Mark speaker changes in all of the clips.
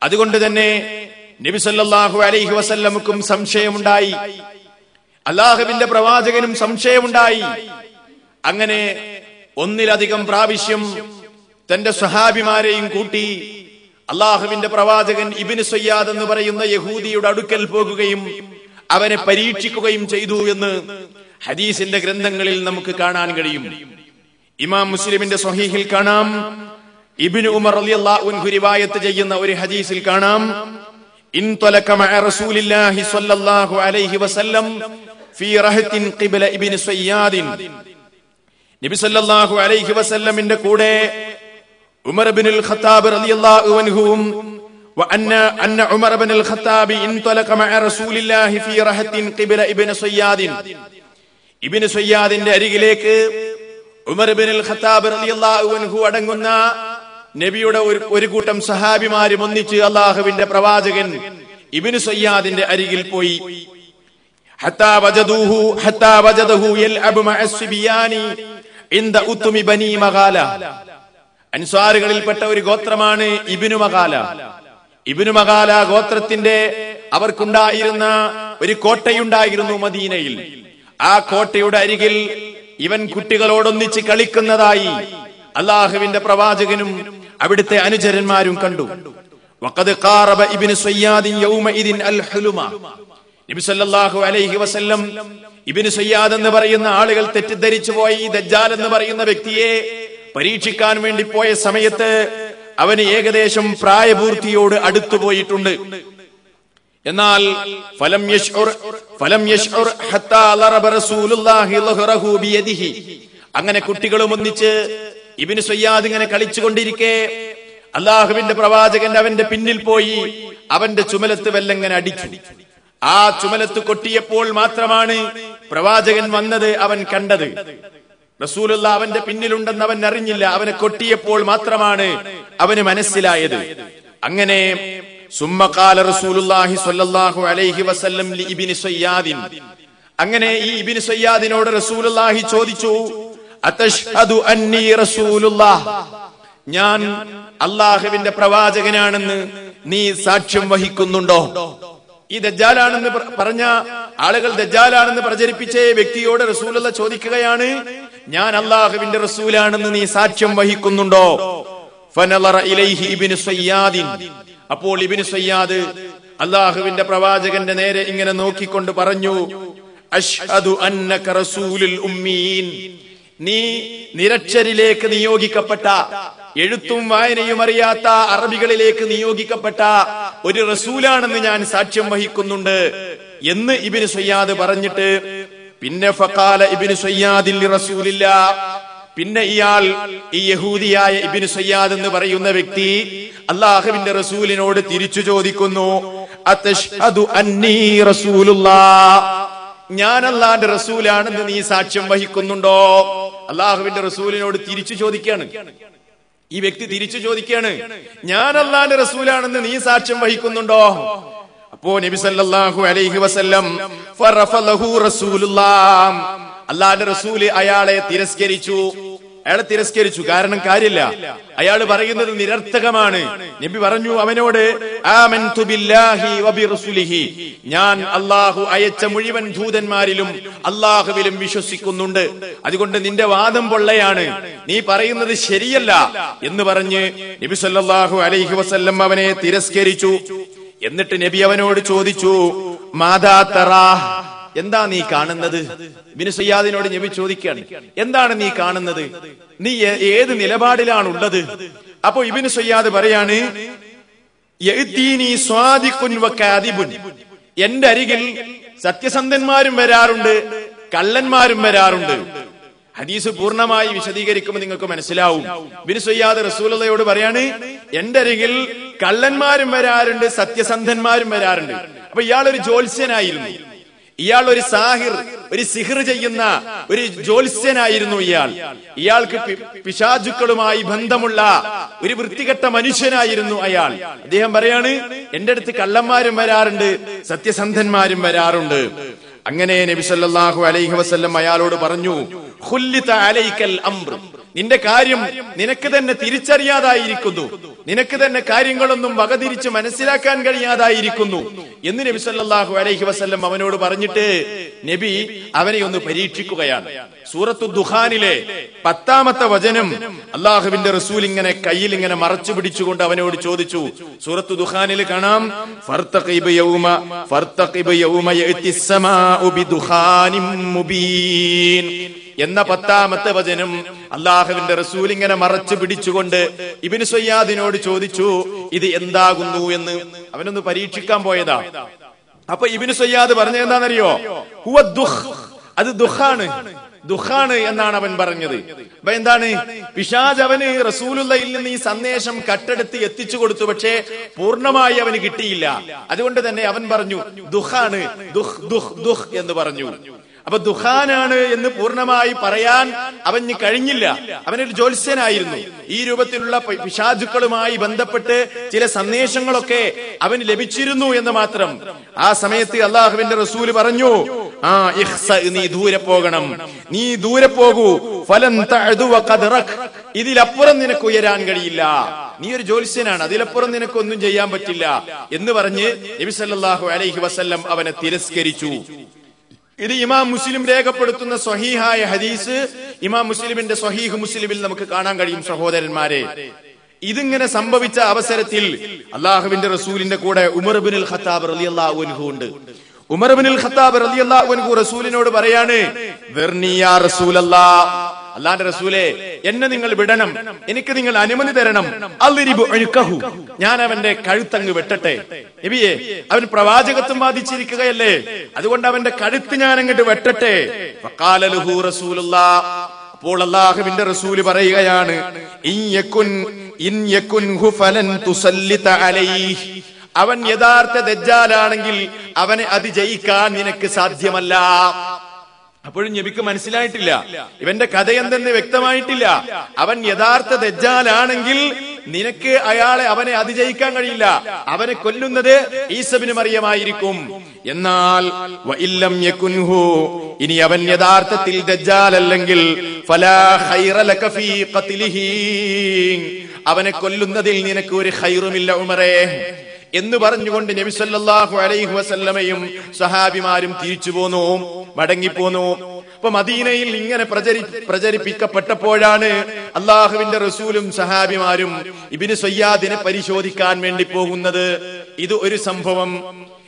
Speaker 1: അതുകൊണ്ട് തന്നെ നബി സല്ലല്ലാഹു അലൈഹി വസല്ലമക്കും സംശയമുണ്ടായി, അല്ലാഹുവിന്റെ പ്രവാചകനും സംശയമുണ്ടായി. അങ്ങനെ ഒന്നിലധികം പ്രാവശ്യം തന്റെ സ്വഹാബിമാരെയും കൂട്ടി അല്ലാഹുവിന്റെ പ്രവാചകൻ ഇബ്നു സയ്യാദ് എന്ന് പറയുന്ന യഹൂദിയുടെ അടുക്കൽ പോകുകയും അവനെ പരീക്ഷിക്കുകയും ചെയ്തു എന്ന് ഹദീസിന്റെ ഗ്രന്ഥങ്ങളിൽ നമുക്ക് കാണാൻ കഴിയും. ഇമാം മുസ്ലിമിന്റെ സ്വഹീഹിൽ കാണാം, ഇബ്നു ഉമർ റളിയല്ലാഹു അൻഹു റിവായത്ത് ചെയ്യുന്ന ഒരു ഹദീസിൽ കാണാം, ഇൻതലക മഅ റസൂലില്ലാഹി സ്വല്ലല്ലാഹു അലൈഹി വസല്ലം ഫീ റഹത്തിൻ ഖിബ്ല ഇബ്നു സയ്യാദ്. നബി സല്ലല്ലാഹു അലൈഹി വസല്ലമിന്റെ കൂടെ ഉമർ ഇബ്നുൽ ഖത്താബ് റളിയല്ലാഹു അൻഹുവും അന്ന ഉമർ ഇബ്നുൽ ഖത്താബ് ഇൻതലക മഅ റസൂലില്ലാഹി ഫീ റഹത്തിൻ ഖിബ്ല ഇബ്നു സയ്യാദ്. ഇബ്നു സയ്യാദിന്റെ അരികിലേക്ക് ഉമർ ഇബ്നുൽ ഖത്താബ് റളിയല്ലാഹു അൻഹു അടങ്ങുന്ന നബിയുടെ ഒരു കൂട്ടം സഹാബിമാരും ഒന്നിച്ച് അല്ലാഹുവിന്റെ പ്രവാചകൻ ഇബ്നു സയ്യാദിന്റെ അരികിൽ പോയി. ഹത്താ വജദഹു യൽഅബു മഅ സിബിയാനി ഇൻദ ഉത്മി ബനി മഗാല. അൻസാറുകളിൽപ്പെട്ട ഒരു ഗോത്രമാണ് ഇബ്നു മഗാല. ഇബ്നു മഗാല ഗോത്രത്തിന്റെ അവർക്കുണ്ടായിരുന്ന ഒരു കോട്ടയുണ്ടായിരുന്നു മദീനയിൽ. ആ കോട്ടയുടെ അരികിൽ ഇവൻ കുട്ടികളോടൊന്നിച്ച് കളിക്കുന്നതായി അല്ലാഹുവിന്റെ പ്രവാചകനും അവിടുത്തെ അനുചരന്മാരും കണ്ടു. വഖദ് ഖാറബ ഇബ്നു സയ്യാദ് യൗമഇദിൻ അൽ ഹുലുമ. നബി സല്ലല്ലാഹു അലൈഹി വസല്ലം ഇബ്നു സയ്യാദ് എന്ന് പറയുന്ന ആളുകൾ തെറ്റിദ്ധരിച്ചു പോയി ദജ്ജാൽ എന്ന് പറയുന്ന വ്യക്തിയെ പരീക്ഷിക്കാൻ വേണ്ടി പോയ സമയത്ത് അവന് ഏകദേശം പ്രായപൂർത്തിയോട് അടുത്തുപോയിട്ടുണ്ട്. എന്നാൽ ഫലം യശ്ഉർ ഹത്താ ലറബ റസൂലുള്ളാഹി ലഹറഹു ബിയദിഹി. അങ്ങനെ കുട്ടികളും ഒന്നിച്ച് ഇബ്നു സയ്യാദ് ഇങ്ങനെ കളിച്ചുകൊണ്ടിരിക്കെ അല്ലാഹുവിന്റെ പ്രവാചകൻ അവന്റെ പിന്നിൽ പോയി അവന്റെ ചുമലത്ത് വെല്ലങ്ങനെ അടിച്ചു. ആ ചുമലത്ത് കൊട്ടിയപ്പോൾ മാത്രമാണ് പ്രവാചകൻ വന്നത് അവൻ കണ്ടത്. റസൂലുള്ള അവന്റെ പിന്നിലുണ്ടെന്ന് അവൻ അറിഞ്ഞില്ല. അവനെ കൊട്ടിയപ്പോൾ മാത്രമാണ് അവന് മനസ്സിലായത്. അങ്ങനെ സുമ്മ ഖാല റസൂലുള്ളാഹി സ്വല്ലല്ലാഹു അലൈഹി വസല്ലം ലി ഇബ്നു സയ്യാദ്. അങ്ങനെ ഈ ഇബ്നു സയ്യാദിനോട് റസൂലുള്ളാഹി ചോദിച്ചു, അതശ്ഹദു അന്നി റസൂലുള്ളാഹ്, ഞാൻ അല്ലാഹുവിന്റെ പ്രവാചകനാണെന്ന് നീ സാക്ഷ്യം വഹിക്കുന്നുണ്ടോ? ഈ ദജ്ജാലാണെന്ന് പറഞ്ഞ ആളുകൾ ദജ്ജാലാണെന്ന് പ്രചരിപ്പിച്ച വ്യക്തിയോട് റസൂലുള്ള ചോദിക്കുകയാണ്, ഞാൻ അല്ലാഹുവിന്റെ റസൂലാണെന്ന് നീ സാക്ഷ്യം വഹിക്കുന്നുണ്ടോ? ഫനളറ ഇലൈഹി ഇബ്നു സയ്യാദ്. അപ്പോൾ ഇബ്നു സയ്യാദ് അല്ലാഹുവിന്റെ പ്രവാചകന്റെ നേരെ ഇങ്ങനെ നോക്കിക്കൊണ്ട് പറഞ്ഞു, അശ്ഹദു അന്നക റസൂലുൽ ഉമ്മീൻ, നീ നിരക്ഷരിലേക്ക് നിയോഗിക്കപ്പെട്ട, എഴുത്തും വായനയും അറിയാത്ത അറബികളിലേക്ക് നിയോഗിക്കപ്പെട്ട ഒരു റസൂലാണെന്ന് ഞാൻ സാക്ഷ്യം വഹിക്കുന്നുണ്ട് എന്ന് ഇബ്നു സയ്യാദ് പറഞ്ഞിട്ട് പിന്നെ ഫഖാല ഇബ്നു സയ്യാദ് ലി റസൂലില്ലാഹ്, പിന്നെ ഇയാൾ ഈ യഹൂദിയായ ഇബ്നു സയ്യാദ് എന്ന് പറയുന്ന വ്യക്തി അല്ലാഹുവിന്റെ റസൂലിനോട് തിരിച്ചു ചോദിക്കുന്നു, അതശ്ഹദു അന്നീ റസൂലുള്ളാഹ്, ഞാൻ അല്ലാഹുവിന്റെ റസൂലാണെന്ന് നീ സാക്ഷ്യം വഹിക്കുന്നുണ്ടോ? അല്ലാഹുവിന്റെ റസൂലിനോട് തിരിച്ചു ചോദിക്കുകയാണ്. ഈ വ്യക്തി തിരിച്ചു ചോദിക്കുകയാണ്, ഞാൻ അല്ലാഹുവിന്റെ റസൂലാണെന്ന് നീ സാക്ഷ്യം വഹിക്കുന്നുണ്ടോ? അപ്പോ നബി സല്ലല്ലാഹു അലൈഹി വസല്ലം ഫറഫലഹു റസൂലുള്ളാഹ്, അല്ലാഹുവിന്റെ റസൂല് അയാളെ തിരസ്കരിച്ചു. അയാളെ തിരസ്കരിച്ചു. കാരണം കാര്യമില്ല, അയാൾ പറയുന്നത് നിരർത്ഥകമാണ്. നബി പറഞ്ഞു അവനോട്, ആമൻതു ബില്ലാഹി വബിറസൂലിഹി, ഞാൻ അല്ലാഹു അയച്ച മുഴുവൻ ദൂതന്മാരിലും അല്ലാഹുവിലും വിശ്വസിക്കുന്നുണ്ട്, അതുകൊണ്ട് നിന്റെ വാദം പൊള്ളയാണ്, നീ പറയുന്നത് ശരിയല്ല എന്ന് പറഞ്ഞ് നബി സല്ലല്ലാഹു അലൈഹി വസല്ലം അവനെ തിരസ്കരിച്ചു. എന്നിട്ട് നബി അവനോട് ചോദിച്ചു, മാദാ തറാ, എന്താ നീ കാണുന്നത്? ഇബ്നു സയ്യാദിനോട് നബി ചോദിക്കുകയാണ്, എന്താണ് നീ കാണുന്നത്? നീ ഏത് നിലപാടിലാണുള്ളത്? അപ്പോ ഇബ്നു സയ്യാദ് പറയാണ്, യഅ്തീനി സ്വാദിഖുൻ വകാദിബുൻ, എന്റെ അരികിൽ സത്യസന്ധന്മാരും വരാറുണ്ട്, കള്ളന്മാരും വരാറുണ്ട്. ഹദീസ് പൂർണ്ണമായി വിശദീകരിക്കുമ്പോൾ നിങ്ങൾക്ക് മനസ്സിലാവും. ഇബ്നു സയ്യാദ് റസൂലുള്ളാഹിയോട് പറയാണ്, എന്റെ അരികിൽ കള്ളന്മാരും വരാറുണ്ട്, സത്യസന്ധന്മാരും വരാറുണ്ട്. അപ്പൊ ഇയാളൊരു ജ്യോത്സ്യനായിരുന്നു, ഇയാൾ ഒരു സാഹിർ, ഒരു സിഹിർ ചെയ്യുന്ന ഒരു ജ്യോത്സ്യനായിരുന്നു. ഇയാൾക്ക് പിശാചുക്കളുമായി ബന്ധമുള്ള ഒരു വൃത്തികെട്ട മനുഷ്യനായിരുന്നു അയാൾ. അദ്ദേഹം പറയാണ്, എന്റെ അടുത്ത് കള്ളന്മാരും വരാറുണ്ട്, സത്യസന്ധന്മാരും വരാറുണ്ട്. അങ്ങനെ നബി സല്ലല്ലാഹു അലൈഹി വസല്ലം അയാളോട് പറഞ്ഞു, ഖുല്ലിത അലൈക്കൽ അംർ, നിന്റെ കാര്യം നിനക്ക് തന്നെ തിരിച്ചറിയാതായിരിക്കുന്നു, നിനക്ക് തന്നെ കാര്യങ്ങളൊന്നും വകതിരിച്ച് മനസ്സിലാക്കാൻ കഴിയാതായിരിക്കുന്നു എന്ന് നബി സല്ലല്ലാഹു അലൈഹി വസല്ലം അവനോട് പറഞ്ഞിട്ട് നബി അവനെ ഒന്ന് പരീക്ഷിക്കുകയാണ്. സൂറത്തു ദുഖാനിലെ 10-ാമത്തെ വചനം അള്ളാഹുവിന്റെ റസൂൽ ഇങ്ങനെ കയ്യിൽ ഇങ്ങനെ മറച്ചു പിടിച്ചുകൊണ്ട് അവനോട് ചോദിച്ചു. സൂറത്തു ദുഖാനിൽ കാണാം, ഫർതഖിബ് യൗമ യഅ്തിസ് സമാഉ ബിദുഖാനിൻ മുബീൻ എന്ന 10-ാമത്തെ വചനം അള്ളാഹുവിന്റെ റസൂൽ ഇങ്ങനെ മറച്ചു പിടിച്ചുകൊണ്ട് ഇബ്നു സയ്യാദിനോട് ചോദിച്ചു, ഇത് എന്താകുന്നു എന്ന്. അവനൊന്ന് പരീക്ഷിക്കാൻ പോയതാ. അപ്പൊ ഇബ്നു സയ്യാദ് പറഞ്ഞത് എന്താണെന്നറിയോ? ഹുവ ദുഖ്, അത് ദുഖാണ് എന്നാണ് അവൻ പറഞ്ഞത്. അപ്പൊ എന്താണ്? പിശാച് അവന് റസൂലുള്ളാഹിയിൽ നിന്ന് ഈ സന്ദേശം കട്ടെടുത്ത് എത്തിച്ചു കൊടുത്തു, പക്ഷേ പൂർണ്ണമായി അവന് കിട്ടിയില്ല. അതുകൊണ്ട് തന്നെ അവൻ പറഞ്ഞു ദുഖാണ്, ദുഖ് എന്ന് പറഞ്ഞു. അപ്പൊ ദുഖാനാണ് എന്ന് പൂർണ്ണമായി പറയാൻ അവന് കഴിഞ്ഞില്ല. അവനൊരു ജ്യോത്സ്യനായിരുന്നു. ഈ രൂപത്തിലുള്ള പിശാചുക്കളുമായി ബന്ധപ്പെട്ട് ചില സന്ദേശങ്ങളൊക്കെ അവന് ലഭിച്ചിരുന്നു എന്ന് മാത്രം. ആ സമയത്ത് അള്ളാഹുവിന്റെ റസൂല് പറഞ്ഞു, നീ ദൂരെ പോകണം, നീ ദൂരെ പോകൂ, ഫലൻ തഅദു വഖദ്റക്, ഇതിലപ്പുറം നിനക്ക് ഉയരാൻ കഴിയില്ല, നീ ഒരു ജ്യോത്സ്യനാണ്, അതിലപ്പുറം നിനക്കൊന്നും ചെയ്യാൻ പറ്റില്ല എന്ന് പറഞ്ഞ് നബി സല്ലല്ലാഹു അലൈഹി വസല്ലം അവനെ തിരസ്കരിച്ചു. ഇത് ഇമാം മുസ്ലിം രേഖപ്പെടുത്തുന്ന സ്വഹീഹായ ഹദീസ് ഇമാം മുസ്ലിമിന്റെ സ്വഹീഹ് മുസ്ലിമിൽ നമുക്ക് കാണാൻ കഴിയും. സഹോദരന്മാരെ, ഇതിങ്ങനെ സംഭവിച്ച അവസരത്തിൽ അള്ളാഹുവിന്റെ റസൂലിന്റെ കൂടെ ഉമർ ഇബ്നുൽ ഖത്താബ് റളിയല്ലാഹു അൻഹു ഉണ്ട്. ഉമർ ഇബ്നുൽ ഖത്താബ് റളിയല്ലാഹു അൻഹു റസൂലിനോട് പറയാണ്, വെർനി യാ റസൂലല്ലാഹ്, അല്ലാഹുവിന്റെ റസൂലേ, എന്നെ നിങ്ങൾ വിടണം, എനിക്ക് നിങ്ങൾ അനുമതി തരണം. അൽരിബു അൻകഹു, ഞാൻ അവന്റെ കഴുത്തങ്ങ് വെട്ടട്ടെ. നബിയെ, അവൻ പ്രവാചകത്വം വാദിച്ചിരിക്കുകയല്ലേ, അതുകൊണ്ട് അവന്റെ കഴുത്ത് ഞാൻ അങ്ങോട്ട് വെട്ടട്ടെ. ഫഖാല ലഹു റസൂലുള്ളാഹ്, അപ്പോൾ അല്ലാഹുവിന്റെ റസൂല് പറയുകയാണ്, ഇൻ യകുൻഹു ഫലൻ തുസല്ലിത അലൈഹി, അവൻ യഥാർത്ഥ ദജ്ജാലാണെങ്കിൽ അവനെ അതിജയിക്കാൻ നിനക്ക് സാധ്യമല്ല. അപ്പോഴും നബിക്ക് മനസ്സിലായിട്ടില്ല, ഇവന്റെ കഥ എന്തെന്ന് വ്യക്തമായിട്ടില്ല. അവൻ യഥാർത്ഥ ദജ്ജാലാണെങ്കിൽ നിനക്ക് അവനെ അതിജയിക്കാൻ കഴിയില്ല, അവനെ കൊല്ലുന്നത് ഈസ ഇബ്നു മറിയമായിരിക്കും. എന്നാൽ വഇല്ലം യകുൻഹു, ഇനി അവൻ യഥാർത്ഥത്തിൽ ദജ്ജാൽ അല്ലെങ്കിൽ ഫലാ ഖൈറ ലക ഫീ ഖത്ലിഹി, അവനെ കൊല്ലുന്നതിൽ നിനക്ക് ഒരു ഖൈറുമില്ല ഉമറേ എന്ന് പറഞ്ഞുകൊണ്ട് നബി സല്ലല്ലാഹു അലൈഹി വസല്ലമയും സഹാബിമാരും തിരിച്ചു പോന്നു, മടങ്ങിപ്പോന്നു. അപ്പൊ മദീനയിൽ ഇങ്ങനെ പ്രചരിപ്പിക്കപ്പെട്ടപ്പോഴാണ് അള്ളാഹുവിന്റെ റസൂലും സഹാബിമാരും ഇബ്നു സയ്യാദിനെ പരിശോധിക്കാൻ വേണ്ടി പോകുന്നത്. ഇത് ഒരു സംഭവം.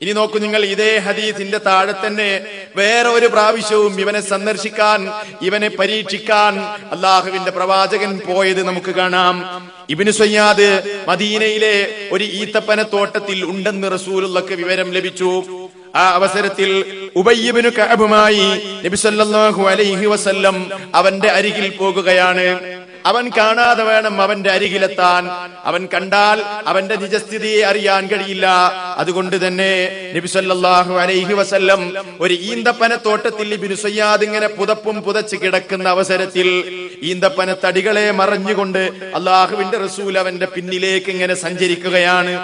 Speaker 1: ഇനി നോക്കൂ നിങ്ങൾ, ഇതേ ഹദീസിന്റെ താഴെ തന്നെ വേറെ ഒരു പ്രാവശ്യവും ഇവനെ സന്ദർശിക്കാൻ, ഇവനെ പരീക്ഷിക്കാൻ അള്ളാഹുവിന്റെ പ്രവാചകൻ പോയത് നമുക്ക് കാണാം. ഇബ്നു സയ്യാദ് മദീനയിലെ ഒരു ഈത്തപ്പനത്തോട്ടത്തിൽ ഉണ്ടെന്ന് റസൂലുള്ളാഹിക്ക് വിവരം ലഭിച്ചു. ആ അവസരത്തിൽ ഉബയ്യ് ഇബ്നു കഅബുമായി നബി സല്ലല്ലാഹു അലൈഹി വസല്ലം അവന്റെ അരികിൽ പോകുകയാണ്. അവൻ കാണാതെ വേണം അവന്റെ അരികിലെത്താൻ. അവൻ കണ്ടാൽ അവന്റെ നിജസ്ഥിതിയെ അറിയാൻ കഴിയില്ല. അതുകൊണ്ട് തന്നെ നബി സല്ലല്ലാഹു അലൈഹി വസല്ലം ഒരു ഈന്തപ്പനത്തോട്ടത്തിൽ ഇബ്നു സയ്യാദ് ഇങ്ങനെ പുതപ്പും പുതച്ച് കിടക്കുന്ന അവസരത്തിൽ ഈന്തപ്പന തടികളെ മറഞ്ഞുകൊണ്ട് അള്ളാഹുവിന്റെ റസൂൽ അവന്റെ പിന്നിലേക്ക് ഇങ്ങനെ സഞ്ചരിക്കുകയാണ്.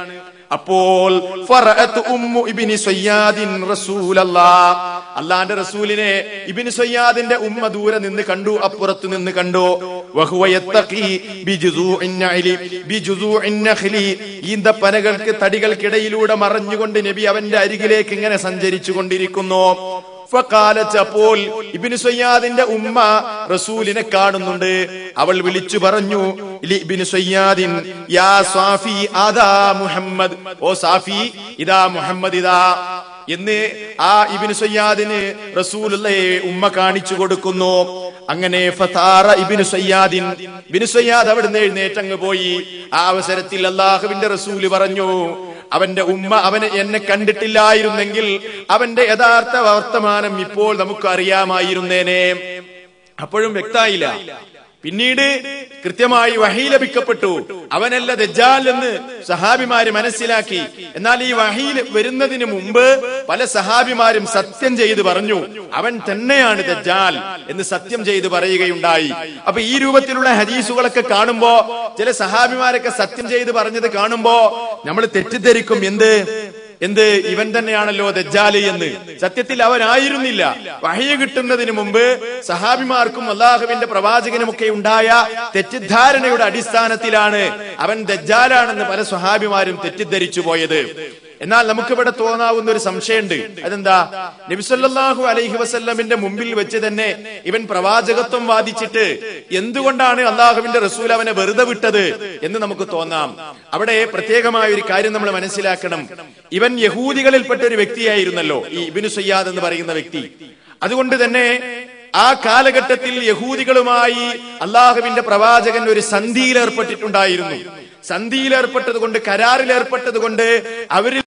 Speaker 1: അപ്പോൾ അള്ളാന്റെ റസൂലിനെ ഇബ്നു സയ്യാദിന്റെ ഉമ്മ ദൂരെ നിന്ന് കണ്ടു, അപ്പുറത്ത് നിന്ന് കണ്ടു. ഈന്തപ്പനകൾക്ക് തടികൾക്കിടയിലൂടെ മറഞ്ഞുകൊണ്ട് നബി അവന്റെ അരികിലേക്ക് ഇങ്ങനെ സഞ്ചരിച്ചു കൊണ്ടിരിക്കുന്നു. അപ്പോൾ ഇബ്നു സയ്യാദിന്റെ ഉമ്മ റസൂലിനെ കാണുന്നുണ്ട്. അവൾ വിളിച്ചു പറഞ്ഞു, ഇബ്നു സയ്യാദിൻ യാ സാഫി ആദാ മുഹമ്മദ്, ഓ സാഫി, ഇതാ മുഹമ്മദ് ഇതാ എന്ന് ആ ഇബ്നു സയ്യാദിന് റസൂലുള്ളാഹി ഉമ്മ കാണിച്ചു കൊടുക്കുന്നു. അങ്ങനെ ഫതാറ ഇബ്നു സയ്യാദിൻ, ഇബ്നു സയ്യാദ് അവിടുന്ന് എഴുന്നേറ്റങ്ങ് പോയി. ആ അവസരത്തിൽ അല്ലാഹുവിന്റെ റസൂല് പറഞ്ഞു, അവന്റെ ഉമ്മ എന്നെ കണ്ടിട്ടില്ലായിരുന്നെങ്കിൽ അവന്റെ യഥാർത്ഥ വർത്തമാനം ഇപ്പോൾ നമുക്ക് അറിയാമായിരുന്നേനെ. അപ്പോഴും വ്യക്തമായില്ല. പിന്നീട് കൃത്യമായി വഹി ലഭിക്കപ്പെട്ടു, അവനല്ല ദജ്ജാൽ എന്ന് സഹാബിമാര് മനസ്സിലാക്കി. എന്നാൽ ഈ വഹി വരുന്നതിന് മുമ്പ് പല സഹാബിമാരും സത്യം ചെയ്ത് പറഞ്ഞു, അവൻ തന്നെയാണ് ദജ്ജാൽ എന്ന് സത്യം ചെയ്ത് പറയുകയുണ്ടായി. അപ്പൊ ഈ രൂപത്തിലുള്ള ഹദീസുകളൊക്കെ കാണുമ്പോ, ചില സഹാബിമാരൊക്കെ സത്യം ചെയ്ത് പറഞ്ഞത് കാണുമ്പോ നമ്മൾ തെറ്റിദ്ധരിക്കും, എന്ത് എന്ത് ഇവൻ തന്നെയാണല്ലോ ദജ്ജാല് എന്ന്. സത്യത്തിൽ അവനായിരുന്നില്ല. വഹ്യ് കിട്ടുന്നതിന് മുമ്പ് സഹാബിമാർക്കും അള്ളാഹുവിന്റെ പ്രവാചകനുമൊക്കെ ഉണ്ടായ തെറ്റിദ്ധാരണയുടെ അടിസ്ഥാനത്തിലാണ് അവൻ ദജ്ജാലാണെന്ന് പല സ്വഹാബിമാരും തെറ്റിദ്ധരിച്ചു പോയത്. എന്നാൽ നമുക്കിവിടെ തോന്നാവുന്ന ഒരു സംശയമുണ്ട്. അതെന്താ? നബി സല്ലല്ലാഹു അലൈഹി വസല്ലമിന്റെ മുമ്പിൽ വെച്ച് തന്നെ ഇവൻ പ്രവാചകത്വം വാദിച്ചിട്ട് എന്തുകൊണ്ടാണ് അള്ളാഹുവിന്റെ റസൂൽ അവനെ വെറുതെ വിട്ടത് എന്ന് നമുക്ക് തോന്നാം. അവിടെ പ്രത്യേകമായ ഒരു കാര്യം നമ്മൾ മനസ്സിലാക്കണം. ഇവൻ യഹൂദികളിൽപ്പെട്ട ഒരു വ്യക്തിയായിരുന്നല്ലോ, ഈ ഇബ്നു സയ്യാദ് എന്ന് പറയുന്ന വ്യക്തി. അതുകൊണ്ട് തന്നെ ആ കാലഘട്ടത്തിൽ യഹൂദികളുമായി അള്ളാഹുവിന്റെ പ്രവാചകൻ ഒരു സന്ധിയിൽ ഏർപ്പെട്ടിട്ടുണ്ടായിരുന്നു. സന്ധിയിൽ ഏർപ്പെട്ടത് കൊണ്ട്, കരാറിൽ ഏർപ്പെട്ടത് കൊണ്ട് അവരിൽ